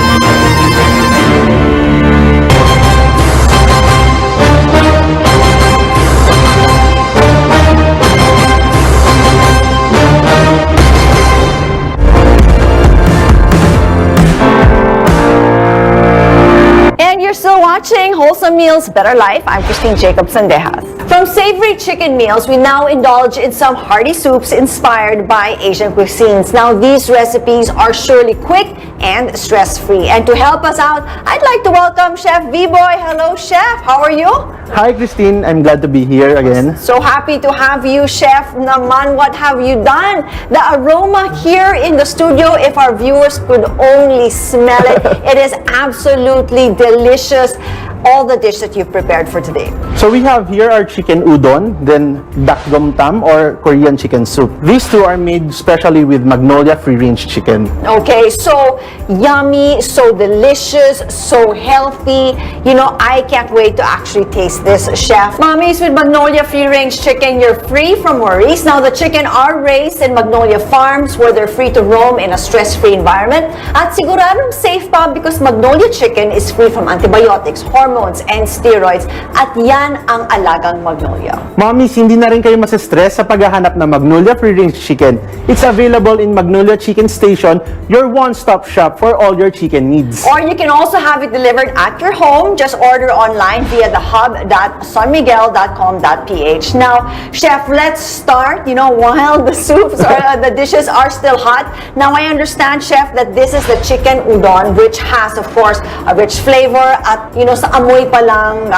You're still watching Wholesome Meals, Better Life. I'm Christine Jacobs-Sandejas. From savory chicken meals, we now indulge in some hearty soups inspired by Asian cuisines. Now, these recipes are surely quick and stress-free. And to help us out, I'd like to welcome Chef V-Boy. Hello, Chef. How are you? Hi, Christine. I'm glad to be here again. So happy to have you, Chef. Naman, what have you done? The aroma here in the studio, if our viewers could only smell it, it is absolutely delicious. All the dish that you've prepared for today. So we have here our chicken udon, then dakgomtam or Korean chicken soup. These two are made specially with Magnolia free-range chicken. Okay, so yummy, so delicious, so healthy. You know, I can't wait to actually taste this, Chef. Mommies, with Magnolia free-range chicken, you're free from worries. Now, the chicken are raised in Magnolia farms where they're free to roam in a stress-free environment. At siguradong safe pa because Magnolia chicken is free from antibiotics, hormones, hormones and steroids. At yan ang alagang Magnolia. Mommies, hindi na rin kayo masistress sa paghahanap ng Magnolia Free Range Chicken. It's available in Magnolia Chicken Station, your one-stop shop for all your chicken needs. Or you can also have it delivered at your home. Just order online via the hub.sanmiguel.com.ph. Now, Chef, let's start, while the soups or the dishes are still hot. Now, I understand, Chef, that this is the chicken udon, which has, of course, a rich flavor at, sa amoy pa lang,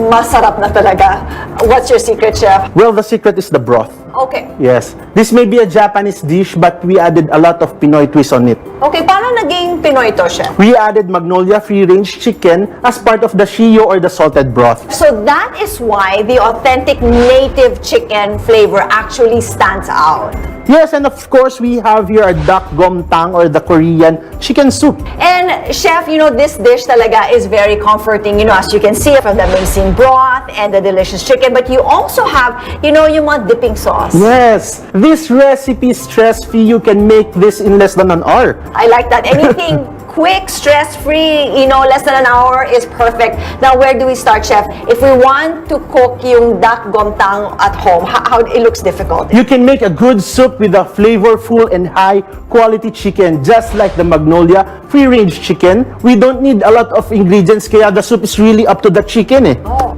masarap na talaga. What's your secret, Chef? Well, the secret is the broth. Okay. Yes. This may be a Japanese dish, but we added a lot of Pinoy twist on it. Okay, paano naging Pinoy to, Chef? We added Magnolia Free Range Chicken as part of the shio or the salted broth. So that is why the authentic native chicken flavor actually stands out. Yes, and of course, we have here a dak gomtang or the Korean chicken soup. And Chef, this dish talaga is very comforting, as you can see from the amazing broth and the delicious chicken. But you also have, yung mga dipping sauce. Yes, this recipe is stress-free. You can make this in less than an hour. I like that. Anything quick, stress-free, less than an hour is perfect. Now, where do we start, Chef? If we want to cook yung dak gomtang at home, how it looks difficult? You can make a good soup with a flavorful and high-quality chicken, just like the Magnolia Free-Range Chicken. We don't need a lot of ingredients, kaya the soup is really up to the chicken.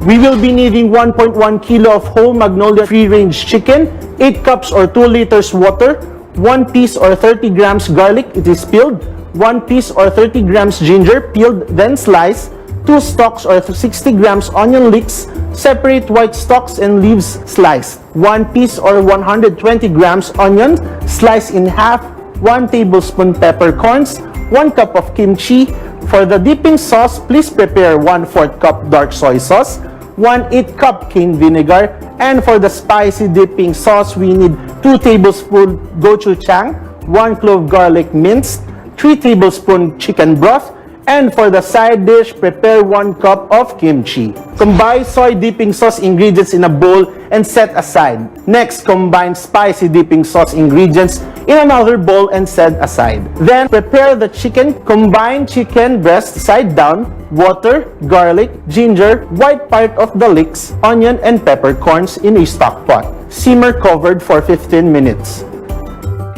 We will be needing 1.1 kilo of whole Magnolia Free-Range Chicken, 8 cups or 2 liters water, 1 piece or 30 grams garlic, it is peeled, 1 piece or 30 grams ginger, peeled then sliced, 2 stalks or 60 grams onion leeks, separate white stalks and leaves sliced, 1 piece or 120 grams onion, sliced in half, 1 tablespoon peppercorns, 1 cup of kimchi. For the dipping sauce, please prepare 1/4 cup dark soy sauce, 1/8 cup cane vinegar, and for the spicy dipping sauce, we need 2 tablespoons gochujang, 1 clove garlic minced, 3 tablespoons chicken broth, and for the side dish, prepare 1 cup of kimchi. Combine soy dipping sauce ingredients in a bowl and set aside. Next, combine spicy dipping sauce ingredients in another bowl and set aside. Then, prepare the chicken. Combine chicken breast side down, water, garlic, ginger, white part of the leeks, onion, and peppercorns in a stock pot. Simmer covered for 15 minutes.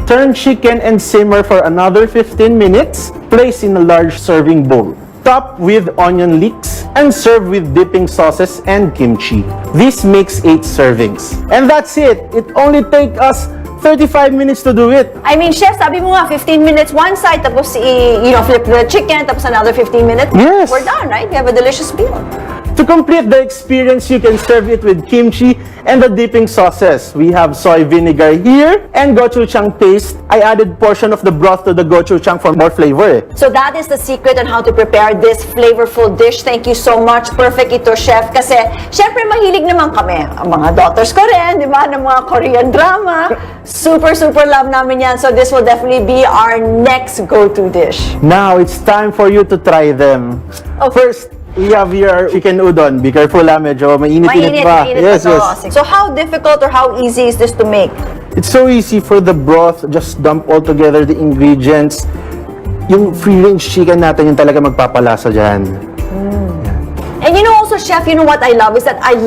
Turn chicken and simmer for another 15 minutes. Place in a large serving bowl. Top with onion leeks and serve with dipping sauces and kimchi. This makes 8 servings. And that's it. It only takes us 35 minutes to do it. I mean, Chef, sabi mo nga, 15 minutes one side, tapos flip the chicken, tapos another 15 minutes. Yes. We're done, right? We have a delicious meal. To complete the experience, you can serve it with kimchi and the dipping sauces. We have soy vinegar here and gochujang paste. I added portion of the broth to the gochujang for more flavor. So that is the secret on how to prepare this flavorful dish. Thank you so much. Perfect ito, Chef. Kasi, syempre, mahilig naman kami. Ang mga daughters ko rin, di ba? Ng mga Korean drama. Super, super love namin yan. So this will definitely be our next go-to dish. Now, it's time for you to try them. Okay. First, we have your chicken udon. Be careful medyo mainit-init pa. Mainit pa to. So how difficult or how easy is this to make? It's so easy for the broth. Just dump all together the ingredients. Yung free-range chicken natin yung talaga magpapalasa dyan. And also, Chef, what I love is that I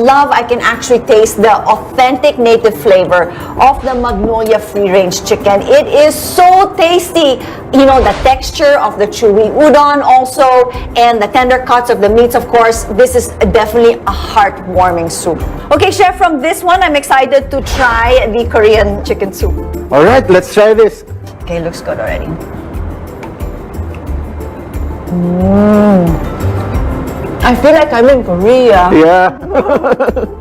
can actually taste the authentic native flavor of the Magnolia free-range chicken. It is so tasty. The texture of the chewy udon also, and the tender cuts of the meats, of course. This is definitely a heartwarming soup. Okay, Chef, from this one, I'm excited to try the Korean chicken soup. All right, let's try this. Okay, looks good already. I feel like I'm in Korea. Yeah.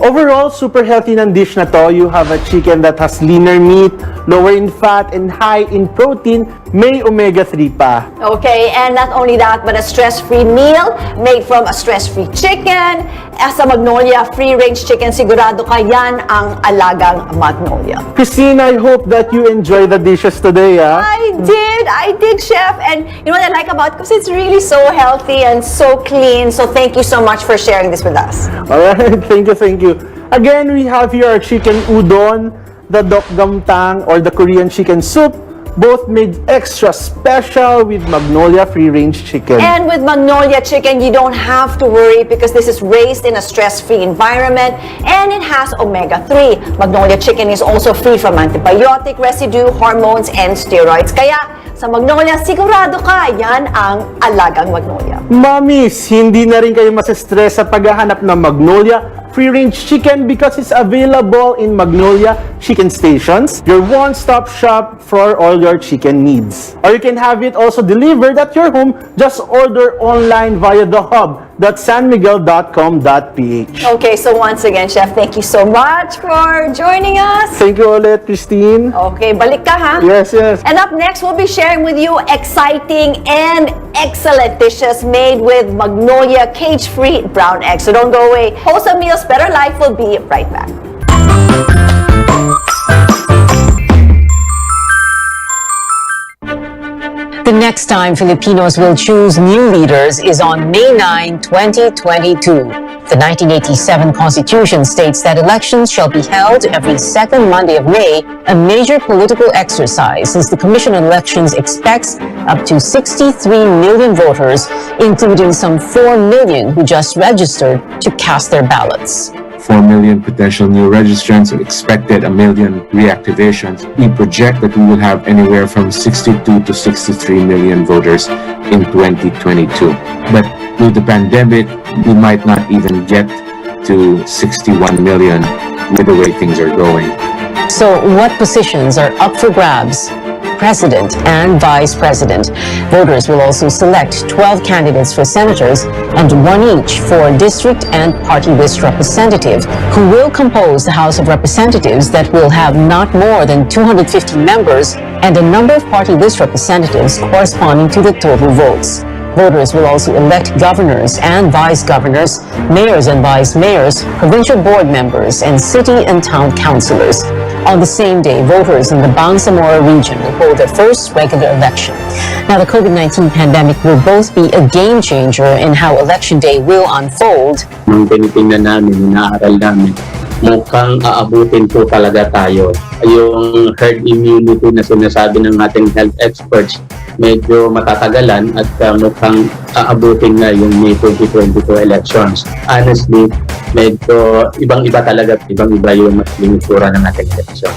Overall, super healthy ng dish na to. You have a chicken that has leaner meat, lower in fat, and high in protein. May omega-3 pa. Okay, and not only that, but a stress-free meal made from a stress-free chicken. As a Magnolia free-range chicken, sigurado ka yan ang alagang Magnolia. Christine, I hope that you enjoy the dishes today. I did, Chef. And what I like about it, because it's really so healthy and so clean. So thank you so much for sharing this with us. Alright, thank you. Again, we have here our chicken udon, the dokgamtang or the Korean chicken soup, both made extra special with Magnolia free-range chicken. And with Magnolia chicken, you don't have to worry because this is raised in a stress-free environment and it has omega-3. Magnolia chicken is also free from antibiotic residue, hormones, and steroids. Kaya sa Magnolia, sigurado ka, yan ang alagang Magnolia. Mommies, hindi na rin kayo masistress sa paghahanap ng Magnolia free-range chicken because it's available in Magnolia Chicken Stations, your one-stop shop for all your chicken needs. Or you can have it also delivered at your home. Just order online via the hub.sanmiguel.com.ph. Okay, so once again, Chef, thank you so much for joining us. Thank you ulit, Christine. Okay, balik ka ha? Yes, yes. And up next, we'll be sharing with you exciting and excellent dishes made with Magnolia cage-free brown eggs. So don't go away. Wholesome Meals, Better Life will be right back. The next time Filipinos will choose new leaders is on May 9, 2022. The 1987 Constitution states that elections shall be held every second Monday of May, a major political exercise since the Commission on Elections expects up to 63 million voters, including some 4 million who just registered to cast their ballots. 4 million potential new registrants, expected 1 million reactivations. We project that we will have anywhere from 62 to 63 million voters in 2022. But with the pandemic, we might not even get to 61 million with the way things are going. So what positions are up for grabs? President and Vice President. Voters will also select 12 candidates for senators and 1 each for district and party list representative, who will compose the House of Representatives that will have not more than 250 members and a number of party list representatives corresponding to the total votes. Voters will also elect governors and vice governors, mayors and vice mayors, provincial board members, and city and town councilors. On the same day, voters in the Bangsamoro region will hold their first regular election. Now, the COVID-19 pandemic will both be a game changer in how Election Day will unfold. Nung tinitingnan namin, inaaral namin, mukhang aabutin po talaga tayo. Yung herd immunity na sinasabi ng ating health experts, medyo matatagalan at mukhang aabutin na yung May 2022 elections. Honestly, medyo ibang-iba talaga, ibang-iba yung lingkura ng ating election.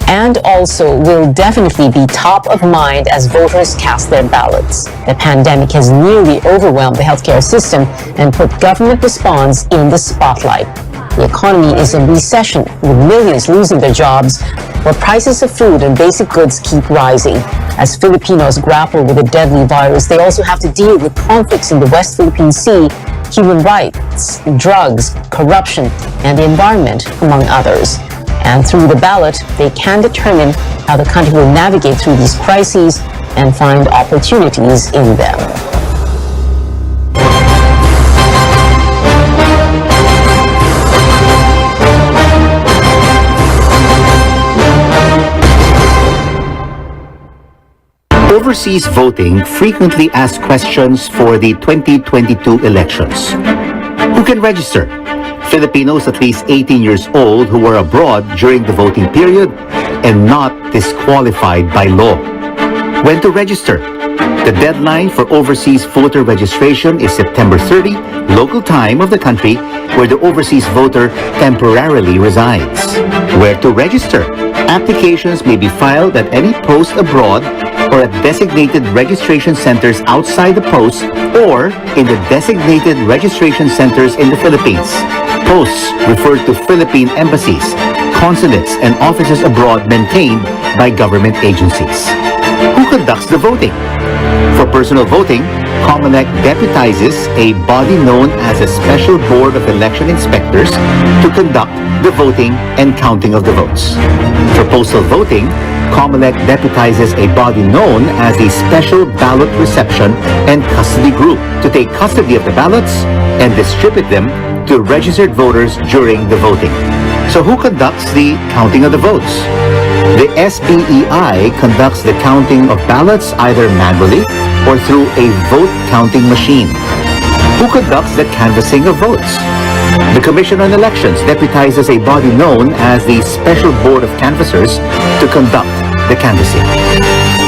And also will definitely be top of mind as voters cast their ballots. The pandemic has nearly overwhelmed the healthcare system and put government response in the spotlight. The economy is in recession, with millions losing their jobs, while prices of food and basic goods keep rising. As Filipinos grapple with the deadly virus, they also have to deal with conflicts in the West Philippine Sea, human rights, drugs, corruption, and the environment, among others. And through the ballot, they can determine how the country will navigate through these crises and find opportunities in them. Overseas voting frequently asks questions for the 2022 elections. Who can register? Filipinos at least 18 years old who were abroad during the voting period and not disqualified by law. When to register? The deadline for overseas voter registration is September 30, local time of the country where the overseas voter temporarily resides. Where to register? Applications may be filed at any post abroad or at designated registration centers outside the post or in the designated registration centers in the Philippines. Posts refer to Philippine embassies, consulates, and offices abroad maintained by government agencies. Who conducts the voting? For personal voting, COMELEC deputizes a body known as a Special Board of Election Inspectors to conduct the voting and counting of the votes. For postal voting, COMELEC deputizes a body known as the Special Ballot Reception and Custody Group to take custody of the ballots and distribute them to registered voters during the voting. So who conducts the counting of the votes? The SBEI conducts the counting of ballots either manually or through a vote counting machine. Who conducts the canvassing of votes? The Commission on Elections deputizes a body known as the Special Board of Canvassers to conduct the canvassing.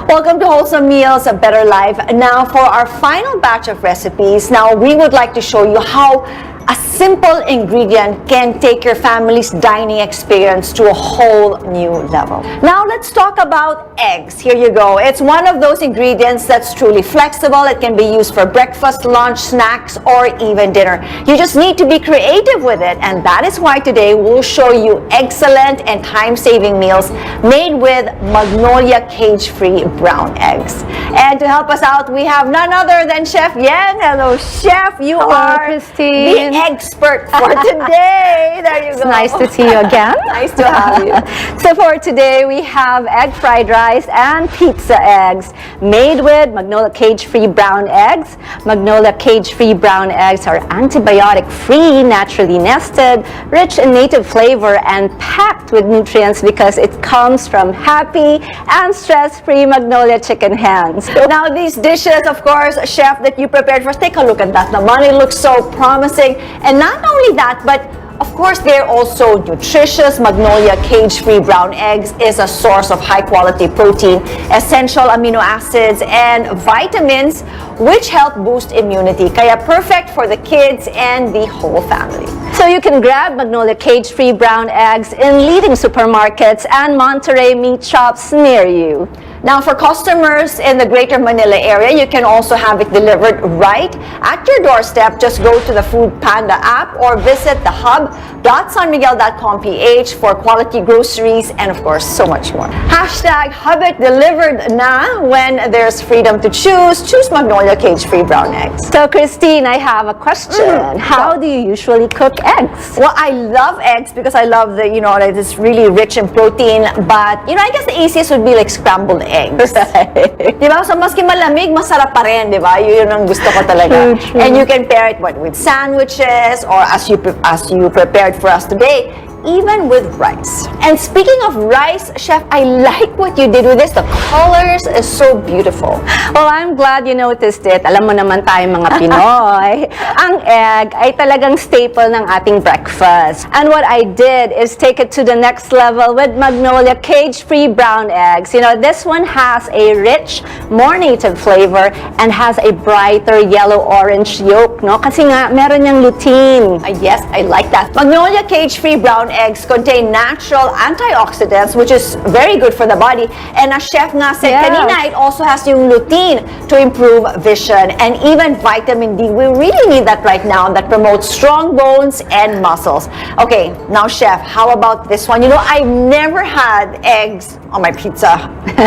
Welcome to Wholesome Meals, A Better Life. Now for our final batch of recipes, now we would like to show you how a simple ingredient can take your family's dining experience to a whole new level. Now let's talk about eggs. Here you go. It's one of those ingredients that's truly flexible. It can be used for breakfast, lunch, snacks, or even dinner. You just need to be creative with it, and that is why today we'll show you excellent and time-saving meals made with Magnolia cage-free brown eggs. And to help us out, we have none other than Chef Yen. Hello, Chef. You are Christine. the expert for today. There you go. It's nice to see you again. Nice to have you. So for today, we have egg fried rice and pizza eggs made with Magnolia cage-free brown eggs. Magnolia cage-free brown eggs are antibiotic-free, naturally nested, rich in native flavor, and packed with nutrients because it comes from happy and stress-free Magnolia chicken hens. Now these dishes, of course, Chef, that you prepared for us, take a look at that. The money looks so promising. And not only that, but of course, they're also nutritious. Magnolia cage-free brown eggs is a source of high-quality protein, essential amino acids, and vitamins, which help boost immunity. Kaya perfect for the kids and the whole family. So you can grab Magnolia cage-free brown eggs in leading supermarkets and Monterey meat shops near you. Now, for customers in the Greater Manila area, you can also have it delivered right at your doorstep. Just go to the Food Panda app or visit the hub.sanmiguel.com.ph for quality groceries and, of course, so much more. Hashtag Hub It Delivered na. When there's freedom to choose, choose Magnolia cage-free brown eggs. So, Christine, I have a question. How do you usually cook eggs? Well, I love eggs because I love the, that it's really rich in protein. But, I guess the easiest would be like scrambled eggs. Diba? So, maski malamig, masarap pa rin, diba? Yun ang gusto ko talaga. True. And you can pair it with sandwiches or as you prepared for us today, even with rice. And speaking of rice, Chef, I like what you did with this. The colors is so beautiful. Well, I'm glad you noticed it. Alam mo naman tayo mga Pinoy, ang egg ay talagang staple ng ating breakfast. And what I did is take it to the next level with Magnolia cage-free brown eggs. This one has a rich, more native flavor and has a brighter yellow-orange yolk, no? Kasi nga, meron niyang lutein. Yes, I like that. Magnolia cage-free brown eggs contain natural antioxidants, which is very good for the body. And as Chef nga said, kanina, it also has yung lutein to improve vision and even vitamin D. We really need that right now, that promotes strong bones and muscles. Okay, now Chef, how about this one? I've never had eggs on my pizza.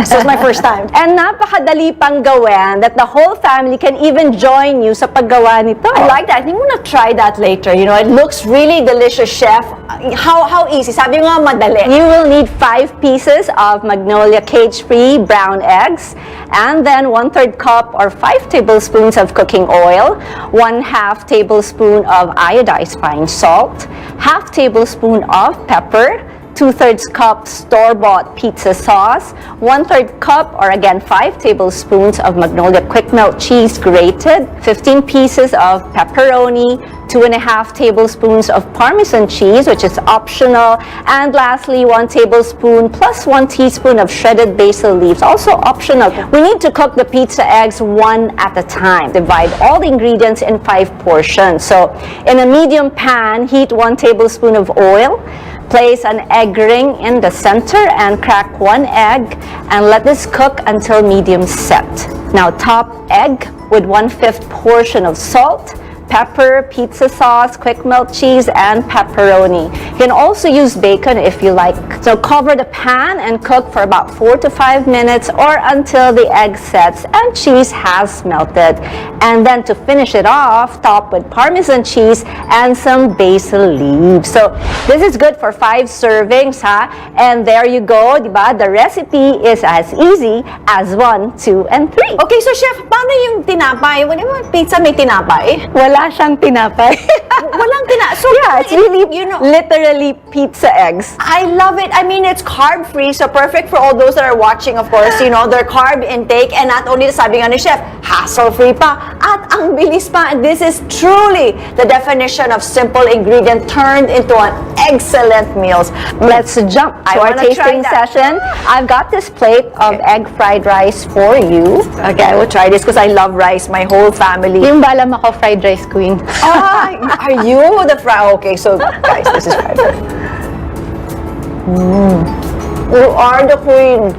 So it's my first time. And napakadali pang gawin that the whole family can even join you sa paggawa nito. I like that. I think I'm gonna try that later. It looks really delicious, Chef. How easy? Sabi nga madali. You will need 5 pieces of Magnolia cage-free brown eggs, and then 1/3 cup or 5 tablespoons of cooking oil, 1/2 tablespoon of iodized fine salt, 1/2 tablespoon of pepper, 2/3 cup store-bought pizza sauce, 1/3 cup or again 5 tablespoons of Magnolia quick melt cheese grated, 15 pieces of pepperoni, 2.5 tablespoons of Parmesan cheese, which is optional, and lastly 1 tablespoon plus 1 teaspoon of shredded basil leaves, also optional. We need to cook the pizza eggs one at a time. Divide all the ingredients in 5 portions. So in a medium pan, heat 1 tablespoon of oil. Place an egg ring in the center and crack 1 egg and let this cook until medium set. Now top egg with 1/5 portion of salt, pepper, pizza sauce, quick melt cheese, and pepperoni. You can also use bacon if you like. So cover the pan and cook for about 4 to 5 minutes or until the egg sets and cheese has melted. And then to finish it off, top with Parmesan cheese and some basil leaves. So this is good for 5 servings, ha? And there you go, diba? The recipe is as easy as 1, 2, and 3. Okay, so chef, paano yung tinapay? Wala mo pizza may tinapay? Wala siyang tinapay. Walang tinapay. So yeah, it's really, literally pizza eggs. I love it. I mean, it's carb-free, so perfect for all those that are watching, of course, their carb intake. And not only, sabi nga ni chef, hassle-free pa. At ang bilis pa. This is truly the definition of simple ingredient turned into an excellent meals. Let's jump to our tasting session. I've got this plate of egg fried rice for you. Okay, I will try this because I love rice. My whole family. Yung balam ako fried rice queen. Are you the fry? Okay, so guys, this is fried rice. You are the queen.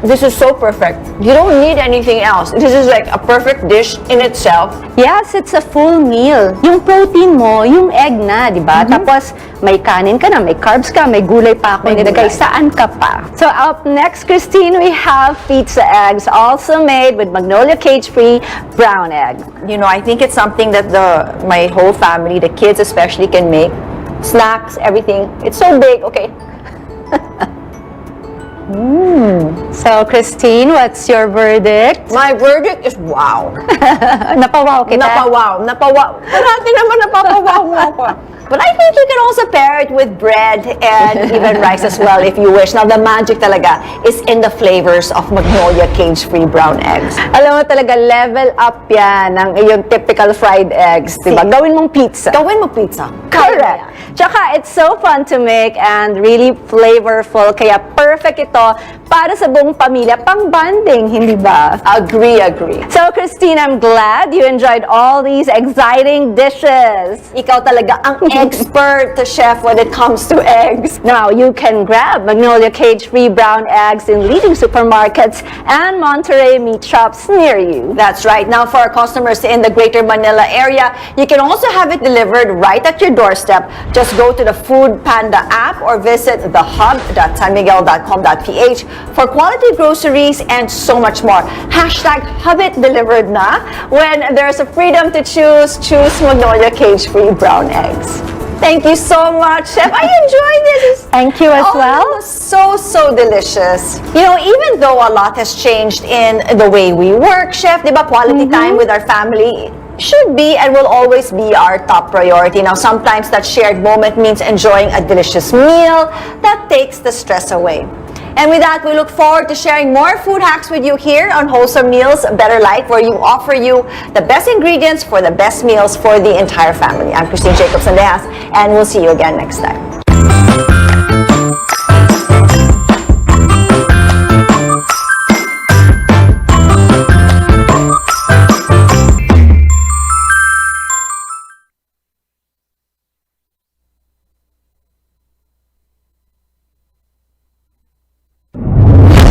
This is so perfect. You don't need anything else. This is like a perfect dish in itself. Yes, it's a full meal. Yung protein mo, yung egg na, di ba? Tapos may kanin ka na, may carbs ka, may gulay pa ako nilagay. Saan ka pa? So up next, Christine, we have pizza eggs, also made with Magnolia cage-free brown egg. I think it's something that my whole family, the kids especially, can make. Snacks, everything. It's so big. Okay. So, Christine, what's your verdict? My verdict is wow. Napawaw kita? Napawaw. Parati naman napapawaw mo ako. But I think you can also pair it with bread and even rice as well if you wish. Now, the magic talaga is in the flavors of Magnolia cage-free brown eggs. Alam mo talaga, level up yan ng iyong typical fried eggs, diba? Gawin mong pizza. Gawin mo pizza. Correct. Tsaka, it's so fun to make and really flavorful. Kaya perfect ito para sa buong pamilya, pang bonding, hindi ba? Agree. So, Christine, I'm glad you enjoyed all these exciting dishes. Ikaw talaga ang expert to chef when it comes to eggs. Now, you can grab Magnolia cage-free brown eggs in leading supermarkets and Monterey meat shops near you. That's right. Now, for our customers in the Greater Manila area, you can also have it delivered right at your doorstep. Just go to the Food Panda app or visit thehub.sanmiguel.com.ph for quality groceries and so much more. #HubItDelivered na. When there's a freedom to choose Magnolia cage-free brown eggs. Thank you so much, Chef. I enjoyed this. Thank you as well. It was so delicious. Even though a lot has changed in the way we work, Chef, diba, quality time with our family should be and will always be our top priority. Now, sometimes that shared moment means enjoying a delicious meal that takes the stress away. And with that, we look forward to sharing more food hacks with you here on Wholesome Meals, Better Life, where you offer you the best ingredients for the best meals for the entire family. I'm Christine Jacobs-Sandejas, and we'll see you again next time.